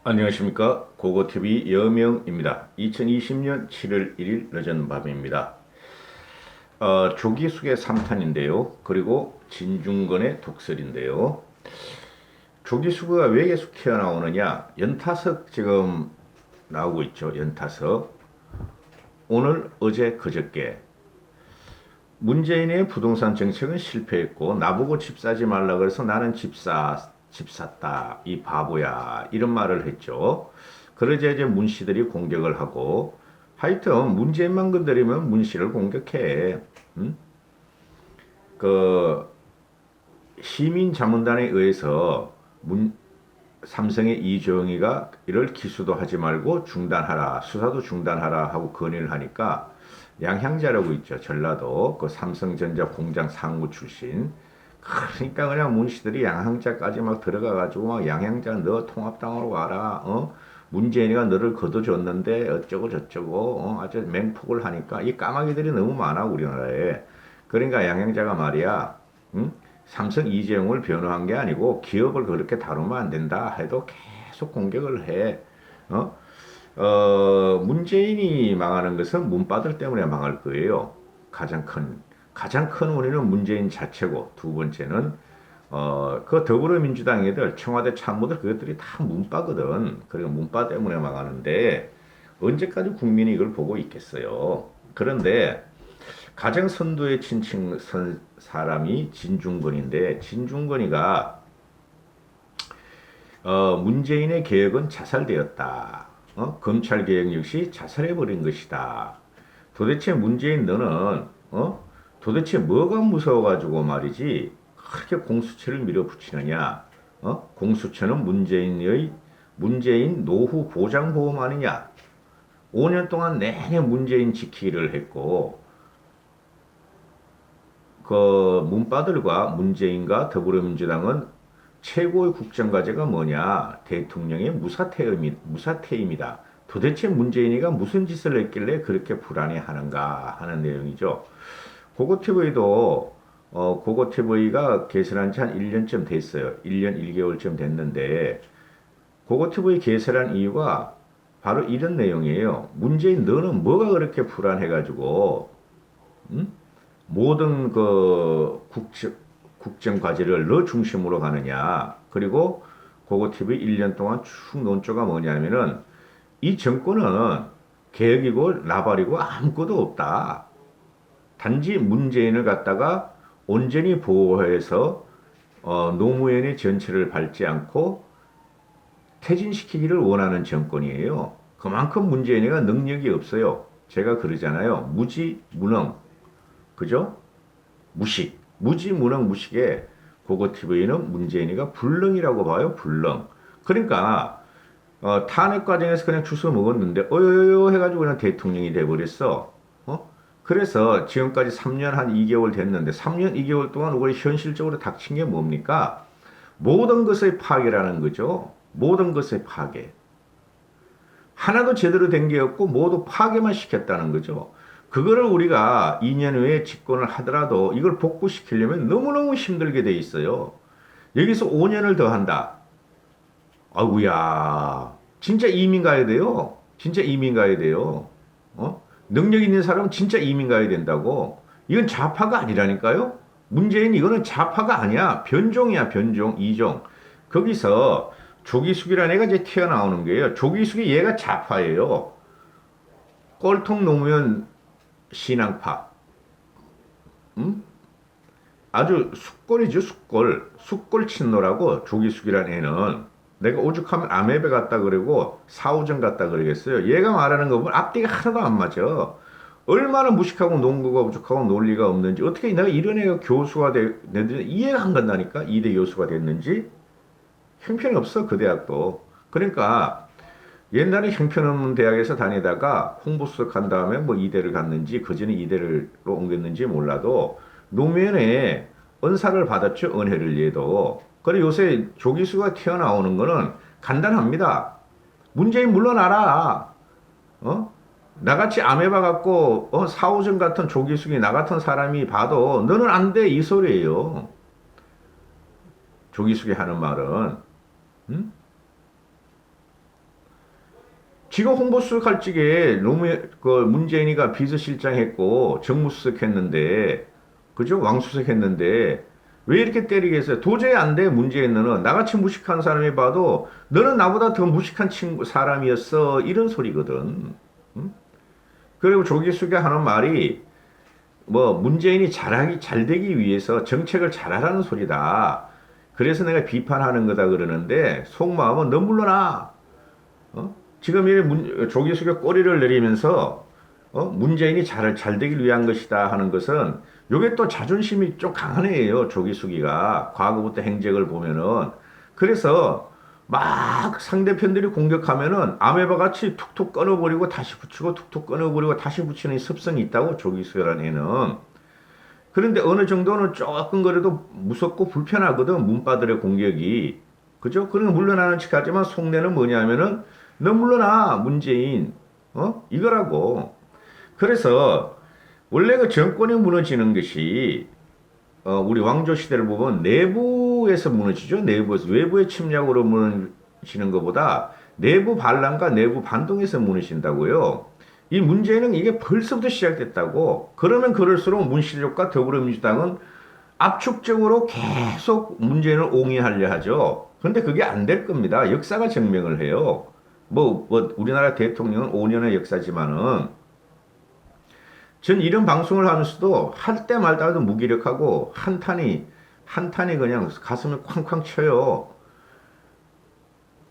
안녕하십니까. 고고TV 여명입니다. 2020년 7월 1일 늦은 밤입니다. 조기숙의 3탄인데요. 그리고 진중권의 독설인데요. 조기숙가 왜 계속 튀어나오느냐. 연타석 지금 나오고 있죠. 연타석. 오늘, 어제, 그저께. 문재인의 부동산 정책은 실패했고 나보고 집 사지 말라 그래서 나는 집 샀다. 이 바보야. 이런 말을 했죠. 그러자 이제 문 씨들이 공격을 하고 하여튼 문재인만 건드리면 문 씨를 공격해. 음? 그 시민자문단에 의해서 삼성의 이조영이가 이를 기수도 하지 말고 중단하라. 수사도 중단하라 하고 건의를 하니까 양향자라고 있죠. 전라도 그 삼성전자 공장 상무 출신. 그러니까 그냥 문씨들이 양향자까지 막 들어가가지고 막 양향자 너 통합당으로 와라. 문재인이가 너를 거둬줬는데 어쩌고 저쩌고 아주 맹폭을 하니까 이 까마귀들이 너무 많아 우리나라에. 그러니까 양향자가 말이야. 응? 삼성 이재용을 변호한 게 아니고 기업을 그렇게 다루면 안 된다 해도 계속 공격을 해. 어? 문재인이 망하는 것은 문바들 때문에 망할 거예요. 가장 큰 원인은 문재인 자체고, 두 번째는, 그 더불어민주당 애들, 청와대 참모들, 그것들이 다 문바거든. 그리고 문바 때문에 망하는데, 언제까지 국민이 이걸 보고 있겠어요. 그런데, 가장 선두에 친친 사람이 진중권인데, 진중권이가, 문재인의 개혁은 자살되었다. 검찰 개혁 역시 자살해버린 것이다. 도대체 문재인 너는 도대체 뭐가 무서워가지고 말이지 그렇게 공수처를 밀어붙이느냐? 공수처는 문재인 노후 보장보험 아니냐? 5년 동안 내내 문재인 지키기를 했고 그 문바들과 문재인과 더불어민주당은 최고의 국정과제가 뭐냐? 대통령의 무사퇴임이다. 도대체 문재인이가 무슨 짓을 했길래 그렇게 불안해하는가 하는 내용이죠. 고고TV가 개설한 지 한 1년쯤 됐어요. 1년 1개월쯤 됐는데 고고TV 개설한 이유가 바로 이런 내용이에요. 문재인 너는 뭐가 그렇게 불안해가지고 모든 그 국정 과제를 너 중심으로 가느냐. 그리고 고고TV 1년 동안 쭉 논조가 뭐냐면은 이 정권은 개혁이고 나발이고 아무것도 없다. 단지 문재인을 갖다가 온전히 보호해서 노무현의 전체를 밟지 않고 퇴진시키기를 원하는 정권이에요. 그만큼 문재인이가 능력이 없어요. 제가 그러잖아요. 무지무능. 그죠? 무지무능무식에 고고TV는 문재인이가 불능이라고 봐요. 불능. 그러니까 탄핵 과정에서 그냥 주워 먹었는데 어여여 해가지고 그냥 대통령이 돼버렸어. 그래서 지금까지 3년 한 2개월 됐는데 3년 2개월 동안 우리 현실적으로 닥친 게 뭡니까? 모든 것의 파괴라는 거죠. 모든 것의 파괴. 하나도 제대로 된 게 없고 모두 파괴만 시켰다는 거죠. 그거를 우리가 2년 후에 집권을 하더라도 이걸 복구시키려면 너무너무 힘들게 돼 있어요. 여기서 5년을 더 한다. 아이고야. 진짜 이민 가야 돼요. 진짜 이민 가야 돼요. 능력 있는 사람은 진짜 이민 가야 된다고. 이건 좌파가 아니라니까요. 문재인 이거는 좌파가 아니야. 변종이야, 변종, 이종. 거기서 조기숙이라는 애가 이제 튀어나오는 거예요. 조기숙이 얘가 좌파예요. 꼴통 노무현 신앙파. 아주 숙골이죠, 숙골. 숙골 친노라고 조기숙이라는 애는. 내가 오죽하면 아메베 같다 그러고 사우정 같다 그러겠어요. 얘가 말하는 거 보면 앞뒤가 하나도 안 맞아. 얼마나 무식하고 농구가 부족하고 논리가 없는지 어떻게 내가 이런 애가 교수가 됐는지 이해가 안 간다니까. 2대 교수가 됐는지. 형편없어 그 대학도. 그러니까 옛날에 형편없는 대학에서 다니다가 홍보수석 한 다음에 뭐 이대를 갔는지 그전에 이대로 옮겼는지 몰라도 노무현의 은사를 받았죠. 은혜를 얘도. 그래 요새 조기수가 튀어나오는 거는 간단합니다. 문재인 물러나라. 나같이 아메바 갖고 사오정 같은 조기숙이 나 같은 사람이 봐도 너는 안 돼 이 소리예요. 조기숙이 하는 말은. 음? 지가 홍보수석 할 적에 그 문재인이가 비서실장 했고 정무수석 했는데, 그죠? 왕수석 했는데, 왜 이렇게 때리겠어요? 도저히 안 돼, 문재인 너는. 나같이 무식한 사람이 봐도 너는 나보다 더 무식한 사람이었어. 이런 소리거든. 응? 그리고 조기숙이 하는 말이 뭐 문재인이 잘 되기 위해서 정책을 잘하라는 소리다. 그래서 내가 비판하는 거다 그러는데 속마음은 너 물러나. 어? 지금 이 조기숙의 꼬리를 내리면서 문재인이 잘 되길 위한 것이다 하는 것은 요게 또 자존심이 좀 강한 애예요. 조기숙이가 과거부터 행적을 보면은 그래서 막 상대편들이 공격하면은 아메바 같이 툭툭 끊어버리고 다시 붙이고 툭툭 끊어버리고 다시 붙이는 습성이 있다고 조기숙이라는 애는. 그런데 어느 정도는 조금 그래도 무섭고 불편하거든 문바들의 공격이. 그죠? 그러니까 물러나는 척하지만 속내는 뭐냐면은 너 물러나 문재인 이거라고. 그래서 원래 그 정권이 무너지는 것이 우리 왕조 시대를 보면 내부에서 무너지죠. 내부에서 외부의 침략으로 무너지는 것보다 내부 반란과 내부 반동에서 무너진다고요. 이 문제는 이게 벌써부터 시작됐다고. 그러면 그럴수록 문실록과 더불어민주당은 압축적으로 계속 문재인을 옹이하려 하죠. 그런데 그게 안 될 겁니다. 역사가 증명을 해요. 뭐 우리나라 대통령은 5년의 역사지만은 전 이런 방송을 하면서도 할 때 말다도 무기력하고 한탄이 그냥 가슴을 쾅쾅 쳐요.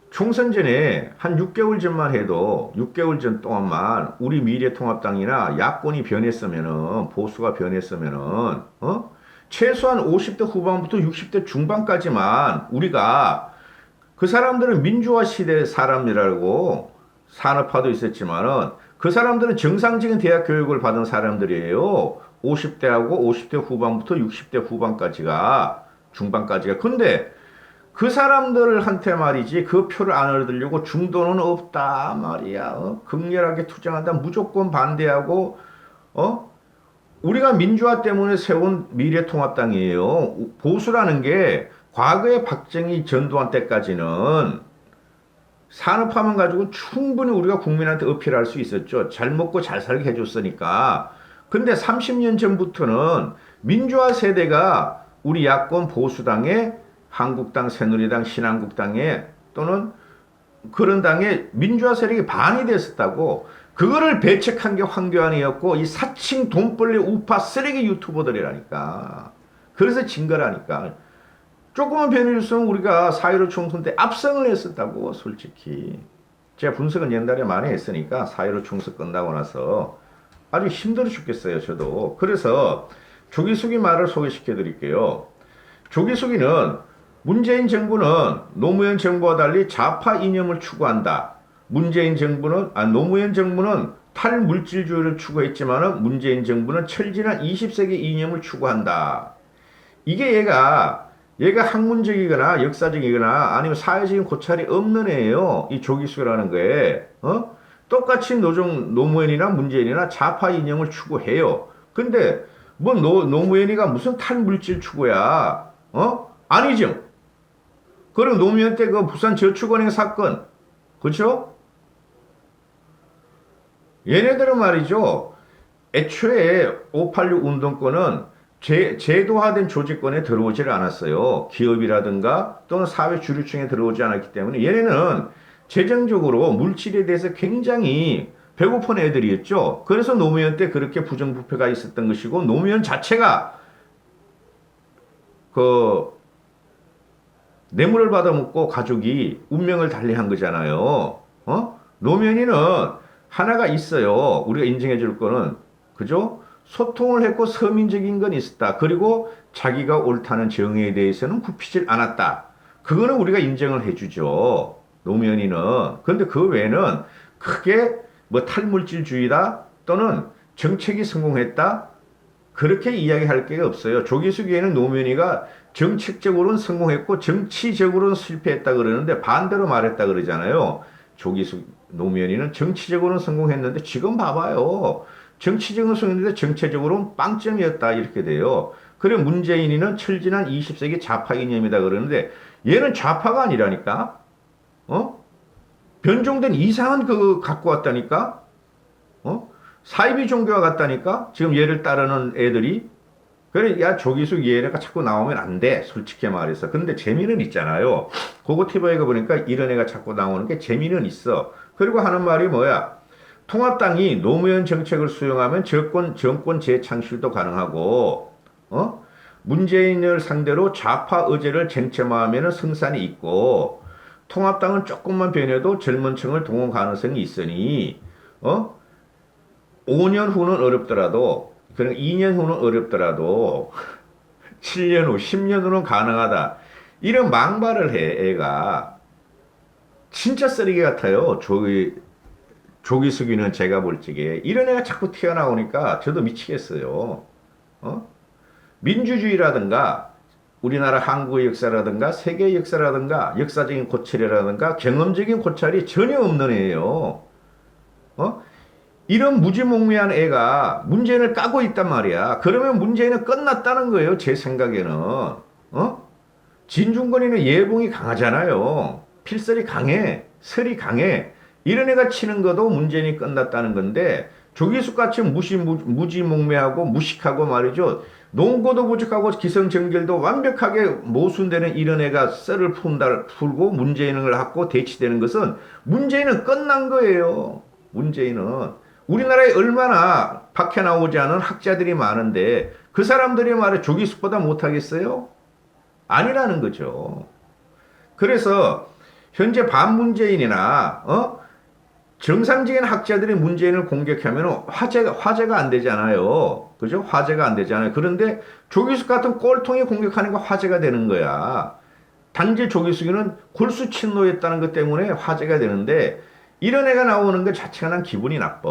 총선 전에 한 6개월 전만 해도 6개월 전 동안만 우리 미래통합당이나 야권이 변했으면은 보수가 변했으면은 최소한 50대 후반부터 60대 중반까지만 우리가 그 사람들은 민주화 시대 사람이라고 산업화도 있었지만은 그 사람들은 정상적인 대학 교육을 받은 사람들이에요. 50대하고 50대 후반부터 60대 후반까지가 중반까지가. 근데 그 사람들한테 말이지 그 표를 안 얻으려고 중도는 없다 말이야. 극렬하게 투쟁한다. 무조건 반대하고 우리가 민주화 때문에 세운 미래통합당이에요. 보수라는 게 과거에 박정희 전두환 때까지는 산업화만 가지고 충분히 우리가 국민한테 어필할 수 있었죠. 잘 먹고 잘 살게 해줬으니까. 근데 30년 전부터는 민주화 세대가 우리 야권 보수당에 한국당, 새누리당, 신한국당에 또는 그런 당에 민주화 세력이 반이 됐었다고. 그거를 배척한 게 황교안이었고 이 사칭 돈벌레 우파 쓰레기 유튜버들이라니까. 그래서 진 거라니까. 조금만 변해줬으면 우리가 4.15 총선 때 압승을 했었다고 솔직히. 제가 분석은 옛날에 많이 했으니까 4.15 총선 끝나고 나서 아주 힘들어 죽겠어요 저도. 그래서 조기숙이 말을 소개시켜 드릴게요. 조기숙이는 문재인 정부는 노무현 정부와 달리 좌파 이념을 추구한다. 노무현 정부는 탈물질주의를 추구했지만 문재인 정부는 철진한 20세기 이념을 추구한다. 이게 얘가 학문적이거나 역사적이거나 아니면 사회적인 고찰이 없는 애예요. 이 조기숙이라는 거에. 똑같이 노무현이나 문재인이나 좌파 이념을 추구해요. 근데 뭐 노무현이가 무슨 탈물질 추구야? 아니죠. 그리고 노무현 때 그 부산 저축은행 사건, 그렇죠? 얘네들은 말이죠. 애초에 586 운동권은 제도화된 조직권에 들어오질 않았어요. 기업이라든가 또는 사회 주류층에 들어오지 않았기 때문에 얘네는 재정적으로 물질에 대해서 굉장히 배고픈 애들이었죠. 그래서 노무현 때 그렇게 부정부패가 있었던 것이고 노무현 자체가 그 뇌물을 받아먹고 가족이 운명을 달리한 거잖아요. 노무현이는 하나가 있어요. 우리가 인정해 줄 거는 그죠? 소통을 했고 서민적인 건 있었다. 그리고 자기가 옳다는 정의에 대해서는 굽히질 않았다. 그거는 우리가 인정을 해주죠. 노무현이는. 그런데 그 외에는 크게 뭐 탈물질주의다 또는 정책이 성공했다. 그렇게 이야기할 게 없어요. 조기숙에는 노무현이가 정책적으로는 성공했고 정치적으로는 실패했다 그러는데 반대로 말했다 그러잖아요. 노무현이는 정치적으로는 성공했는데 지금 봐봐요. 정치적으로는 성공했는데 정체적으로는 빵점이었다 이렇게 돼요. 그래 문재인이는 철진한 20세기 좌파 이념이다 그러는데 얘는 좌파가 아니라니까. 변종된 이상한 그 갖고 왔다니까? 어? 사이비 종교와 같다니까? 지금 얘를 따르는 애들이. 그래, 야, 조기숙 얘네가 자꾸 나오면 안 돼. 솔직히 말해서. 근데 재미는 있잖아요. 그거 TV에 보니까 이런 애가 자꾸 나오는 게 재미는 있어. 그리고 하는 말이 뭐야? 통합당이 노무현 정책을 수용하면 정권 재창출도 가능하고, 어? 문재인을 상대로 좌파 의제를 쟁점화하면 승산이 있고, 통합당은 조금만 변해도 젊은 층을 동원 가능성이 있으니, 어? 5년 후는 어렵더라도, 그냥 2년 후는 어렵더라도, 7년 후, 10년 후는 가능하다. 이런 망발을 해, 애가. 진짜 쓰레기 같아요. 조기숙이는 제가 볼 적에. 이런 애가 자꾸 튀어나오니까 저도 미치겠어요. 어? 민주주의라든가, 우리나라 한국의 역사라든가, 세계의 역사라든가, 역사적인 고찰이라든가, 경험적인 고찰이 전혀 없는 애예요. 어? 이런 무지몽매한 애가 문재인을 까고 있단 말이야. 그러면 문재인은 끝났다는 거예요. 제 생각에는. 어? 진중권이는 예봉이 강하잖아요. 필설이 강해. 설이 강해. 이런 애가 치는 것도 문재인이 끝났다는 건데 조기숙 같이 무지몽매하고 무식하고 말이죠. 논거도 부족하고 기성정결도 완벽하게 모순되는 이런 애가 썰을 풀고 문재인을 갖고 대치되는 것은 문재인은 끝난 거예요. 문재인은. 우리나라에 얼마나 밖에 나오지 않은 학자들이 많은데 그 사람들이 말해 조기숙보다 못하겠어요? 아니라는 거죠. 그래서 현재 반문재인이나 정상적인 학자들이 문재인을 공격하면 화제가 안 되잖아요. 그죠? 화제가 안 되잖아요. 그런데 조기숙 같은 꼴통이 공격하는 거 화제가 되는 거야. 단지 조기숙이는 골수 친노했다는 것 때문에 화제가 되는데 이런 애가 나오는 것 자체가 난 기분이 나빠.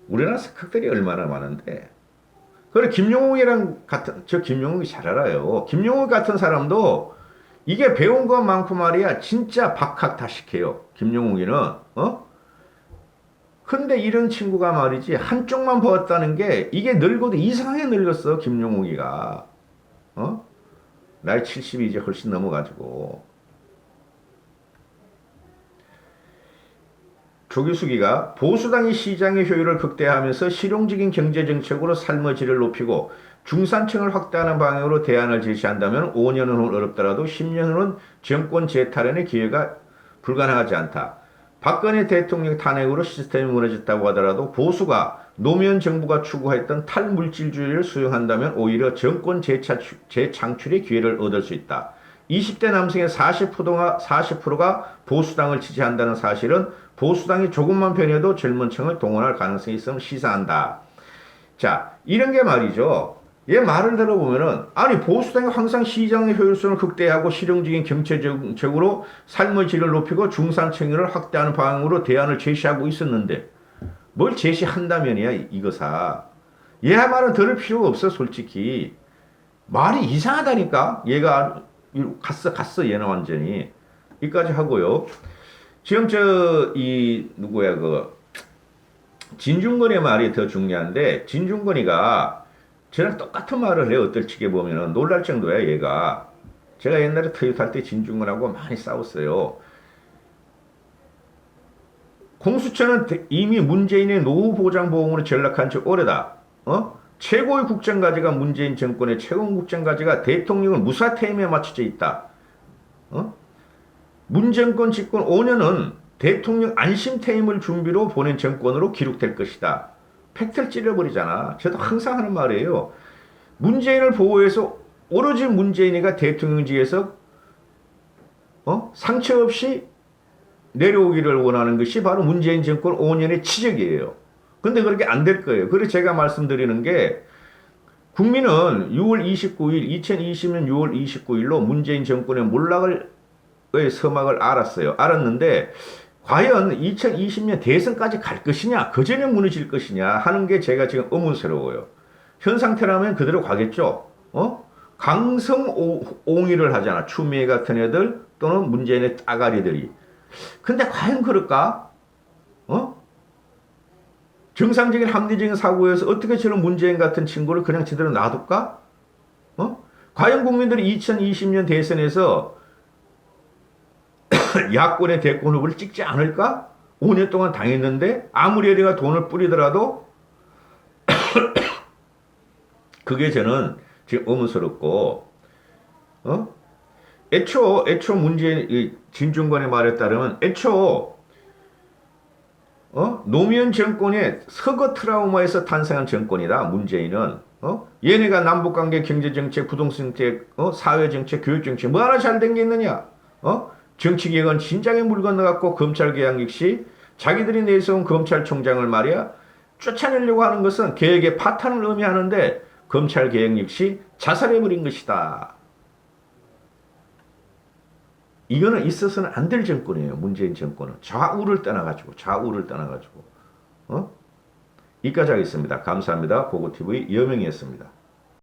우리나라 석학들이 얼마나 많은데. 그래, 저 김용욱이 잘 알아요. 김용욱 같은 사람도 이게 배운 것 많고 말이야. 진짜 박학다식해요. 김용욱이는. 근데 이런 친구가 말이지. 한쪽만 보았다는 게 이게 늙어도 이상하게 늙었어. 김용욱이가. 나이 70이 이제 훨씬 넘어가지고. 조규숙이가 보수당이 시장의 효율을 극대화하면서 실용적인 경제정책으로 삶의 질을 높이고 중산층을 확대하는 방향으로 대안을 제시한다면 5년 후는 어렵더라도 10년 후는 정권 재탈환의 기회가 불가능하지 않다. 박근혜 대통령 탄핵으로 시스템이 무너졌다고 하더라도 보수가 노무현 정부가 추구했던 탈물질주의를 수용한다면 오히려 정권 재창출의 기회를 얻을 수 있다. 20대 남성의 40%가 보수당을 지지한다는 사실은 보수당이 조금만 변해도 젊은 층을 동원할 가능성이 있음을 시사한다. 자, 이런 게 말이죠. 얘 말을 들어보면은 아니 보수당이 항상 시장의 효율성을 극대화하고 실용적인 경제적으로 삶의 질을 높이고 중산층을 확대하는 방향으로 대안을 제시하고 있었는데 뭘 제시한다면이야 이거사. 얘 말은 들을 필요가 없어 솔직히. 말이 이상하다니까. 얘가 갔어 얘는 완전히. 이까지 하고요. 지금 누구야 진중권의 말이 더 중요한데 진중권이가 저랑 똑같은 말을 해요. 어떨지게 보면은 놀랄 정도야 얘가. 제가 옛날에 트윗할 때 진중권하고 많이 싸웠어요. 공수처는 이미 문재인의 노후 보장 보험으로 전락한 지 오래다. 최고의 국정과제가 문재인 정권의 최고 국정과제가 대통령을 무사 퇴임에 맞춰져 있다. 문정권 집권 5년은 대통령 안심 퇴임을 준비로 보낸 정권으로 기록될 것이다. 팩트를 찔러버리잖아. 저도 항상 하는 말이에요. 문재인을 보호해서 오로지 문재인이가 대통령직에서 상처 없이 내려오기를 원하는 것이 바로 문재인 정권 5년의 치적이에요. 근데 그렇게 안 될 거예요. 그래서 제가 말씀드리는 게 국민은 2020년 6월 29일로 문재인 정권의 몰락의 서막을 알았어요. 알았는데 과연 2020년 대선까지 갈 것이냐, 그 전에 무너질 것이냐 하는 게 제가 지금 의문스러워요. 현 상태라면 그대로 가겠죠. 강성옹위를 하잖아. 추미애 같은 애들 또는 문재인의 따가리들이. 근데 과연 그럴까? 정상적인 합리적인 사고에서 어떻게 저런 문재인 같은 친구를 그냥 제대로 놔둘까? 과연 국민들이 2020년 대선에서 야권의 대권 후보를 찍지 않을까? 5년 동안 당했는데 아무리 내가 돈을 뿌리더라도 그게 저는 지금 의문스럽고 애초 문재인 진중권의 말에 따르면 애초 노무현 정권의 서거 트라우마에서 탄생한 정권이다. 문재인은 얘네가 남북관계, 경제정책, 부동산정책, 사회정책, 교육정책 뭐 하나 잘 된 게 있느냐? 정치개혁은 신장에 물 건너갔고 검찰개혁 역시 자기들이 내세운 검찰총장을 말이야 쫓아내려고 하는 것은 개혁의 파탄을 의미하는데 검찰개혁 역시 자살해버린 것이다. 이거는 있어서는 안 될 정권이에요. 문재인 정권은 좌우를 떠나가지고 이까지 하겠습니다. 감사합니다. 고고TV 여명이었습니다.